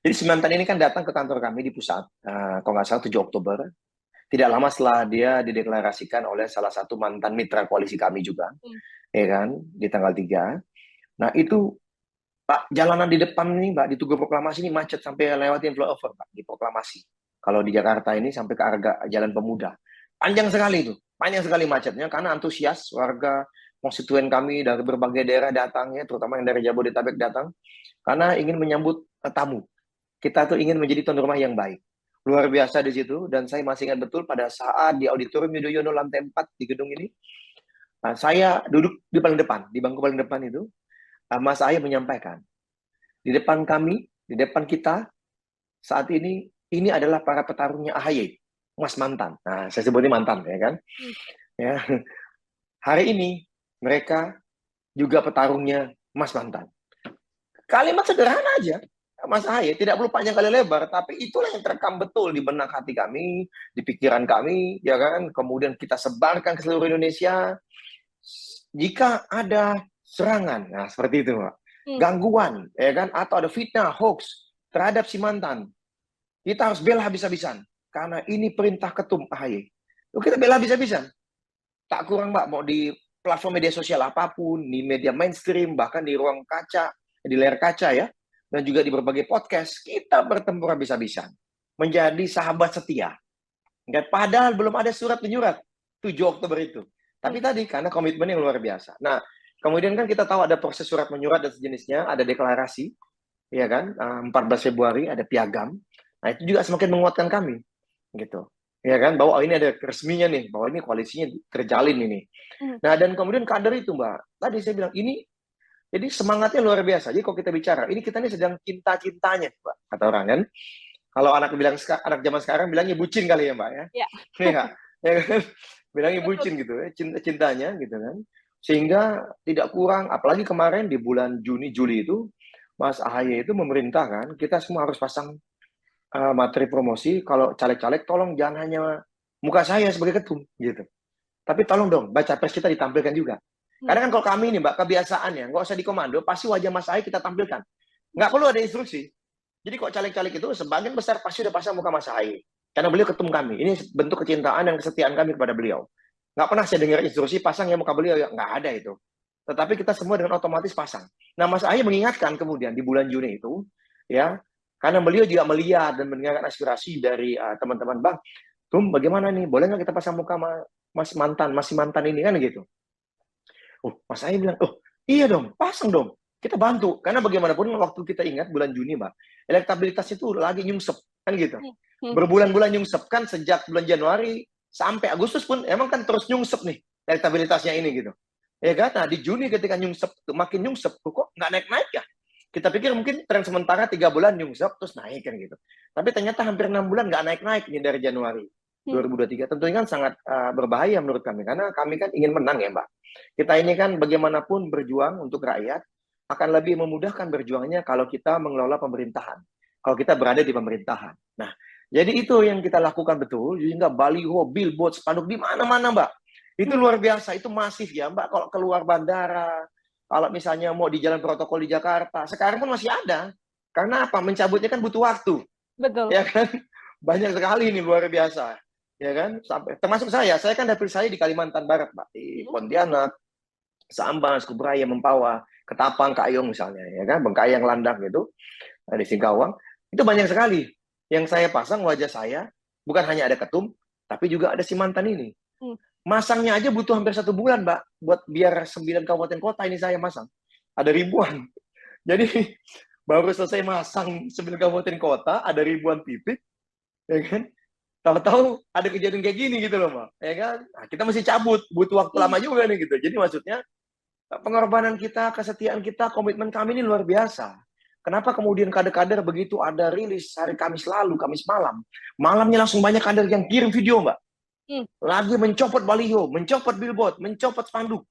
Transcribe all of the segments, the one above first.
Jadi si mantan ini kan datang ke kantor kami di pusat, kalau nggak salah 7 Oktober. Tidak lama setelah dia dideklarasikan oleh salah satu mantan mitra koalisi kami juga, Hmm. ya kan, di tanggal 3. Nah itu, Pak, jalanan di depan ini, Mbak, di Tugu Proklamasi ini macet sampai lewatin flyover, Pak, di Proklamasi. Kalau di Jakarta ini sampai ke Arga Jalan Pemuda. Panjang sekali itu, panjang sekali macetnya karena antusias warga konstituen kami dari berbagai daerah datang ya, terutama yang dari Jabodetabek datang karena ingin menyambut tamu. Kita tuh ingin menjadi tuan rumah yang baik. Luar biasa di situ, dan saya masih ingat betul pada saat di auditorium Yudhoyono lantai 4 di gedung ini, saya duduk di paling depan, di bangku paling depan itu, Mas Ahy menyampaikan, di depan kami, di depan kita, saat ini adalah para petarungnya AHY, Mas Mantan. Nah, saya sebutnya mantan, ya kan? Hmm. Ya, hari ini mereka juga petarungnya Mas Mantan. Kalimat sederhana aja, Mas Ahy, tidak perlu panjang kali lebar, tapi itulah yang terekam betul di benak hati kami, di pikiran kami, ya kan? Kemudian kita sebarkan ke seluruh Indonesia. Jika ada serangan, nah seperti itu, Pak. Hmm. Gangguan, ya kan? Atau ada fitnah, hoax terhadap si mantan, kita harus bela habis-habisan. Karena ini perintah ketum AHY. Kita bela habis-habisan. Tak kurang, Mbak, mau di platform media sosial apapun, di media mainstream, bahkan di ruang kaca, di layar kaca ya, dan juga di berbagai podcast, kita bertempur habis-habisan. Menjadi sahabat setia. Padahal belum ada surat menyurat 7 Oktober itu. Tapi tadi, karena komitmen yang luar biasa. Nah, kemudian kan kita tahu ada proses surat menyurat dan sejenisnya, ada deklarasi, ya kan, 14 Februari, ada piagam. Nah, itu juga semakin menguatkan kami. Gitu. Ya kan, bahwa ini ada resminya nih, bahwa ini koalisinya terjalin ini. Nah, dan kemudian kader itu, Mbak, tadi saya bilang, ini, jadi semangatnya luar biasa. Jadi kalau kita bicara, ini kita ini sedang cinta-cintanya, Mbak, kata orang kan. Kalau anak bilang anak zaman sekarang bilangnya bucin kali ya, Mbak ya. Ya. Iya, ya kan? Bilangnya Betul. bucin gitu ya, cinta-cintanya gitu kan. Sehingga tidak kurang, apalagi kemarin di bulan Juni Juli itu Mas AHY itu memerintahkan kita semua harus pasang materi promosi, kalau caleg-caleg tolong jangan hanya muka saya sebagai ketum gitu. Tapi tolong dong, baca pres kita ditampilkan juga. Karena kan kalau kami ini, Mbak, kebiasaannya, nggak usah dikomando, pasti wajah Mas AHY kita tampilkan. Nggak perlu ada instruksi. Jadi kok caleg-caleg itu sebagian besar pasti udah pasang muka Mas AHY. Karena beliau ketum kami. Ini bentuk kecintaan dan kesetiaan kami kepada beliau. Nggak pernah saya dengar instruksi pasang ya muka beliau. Ya, nggak ada itu. Tetapi kita semua dengan otomatis pasang. Nah, Mas AHY mengingatkan kemudian di bulan Juni itu, ya, karena beliau juga melihat dan mendengarkan aspirasi dari teman-teman, Bang, Tum, bagaimana nih? Boleh nggak kita pasang muka Mas Mantan, masih mantan ini kan gitu. Mas AHY bilang, iya dong, pasang dong. Kita bantu. Karena bagaimanapun waktu kita ingat bulan Juni, Mbak, elektabilitas itu lagi nyungsep, kan gitu. Berbulan-bulan nyungsep, kan sejak bulan Januari sampai Agustus pun emang kan terus nyungsep nih elektabilitasnya ini gitu. Ya kan? Nah, di Juni ketika nyungsep, makin nyungsep, kok nggak naik-naik ya? Kita pikir mungkin tren sementara 3 bulan nyungsep, terus naik kan gitu. Tapi ternyata hampir 6 bulan nggak naik-naik nih dari Januari 2023. Tentunya kan sangat berbahaya menurut kami, karena kami kan ingin menang ya, Mbak. Kita ini kan bagaimanapun berjuang untuk rakyat, akan lebih memudahkan berjuangnya kalau kita mengelola pemerintahan. Kalau kita berada di pemerintahan. Nah, jadi itu yang kita lakukan betul, sehingga baliho, billboard, spanduk di mana-mana, Mbak. Itu luar biasa, itu masif ya, Mbak. Kalau keluar bandara, kalau misalnya mau di jalan protokol di Jakarta, sekarang pun masih ada. Karena apa? Mencabutnya kan butuh waktu. Betul. Ya kan? Banyak sekali ini, luar biasa. Ya kan? Sampai termasuk saya kan dapil saya di Kalimantan Barat, Mbak. Di Pontianak, Sambas, Kubraya, Mempawah, Ketapang, Kayong misalnya, ya kan, Bengkayang, Landak gitu, di Singkawang, itu banyak sekali yang saya pasang wajah saya, bukan hanya ada ketum, tapi juga ada si mantan ini. Masangnya aja butuh hampir 1 bulan, Mbak, buat biar 9 kabupaten kota ini saya masang. Ada ribuan. Jadi baru selesai masang 9 kabupaten kota, ada ribuan titik, ya kan? Tahu-tahu ada kejadian kayak gini gitu loh, Mbak, ya kan? Nah, kita mesti cabut, butuh waktu lama juga nih gitu. Jadi maksudnya pengorbanan kita, kesetiaan kita, komitmen kami ini luar biasa. Kenapa kemudian kader-kader begitu ada rilis hari Kamis lalu, Kamis malam, malamnya langsung banyak kader yang kirim video, Mbak. Lagi mencopot baliho, mencopot billboard, mencopot spanduk.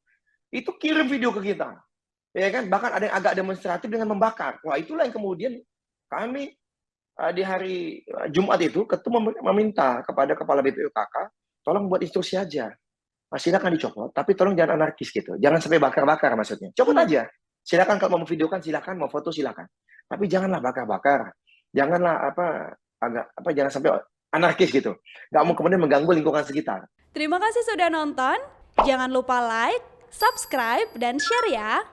Itu kirim video ke kita. Ya kan? Bahkan ada yang agak demonstratif dengan membakar. Wah, itulah yang kemudian kami di hari Jumat itu ketum meminta kepada Kepala BPUKK, tolong buat instruksi aja. Silakan dicopot, tapi tolong jangan anarkis gitu. Jangan sampai bakar-bakar maksudnya. Copot aja. Silakan kalau mau videokan silakan, mau foto silakan. Tapi janganlah bakar-bakar. janganlah jangan sampai anarkis gitu. Nggak mau kemudian mengganggu lingkungan sekitar. Terima kasih sudah nonton. Jangan lupa like, subscribe, dan share ya.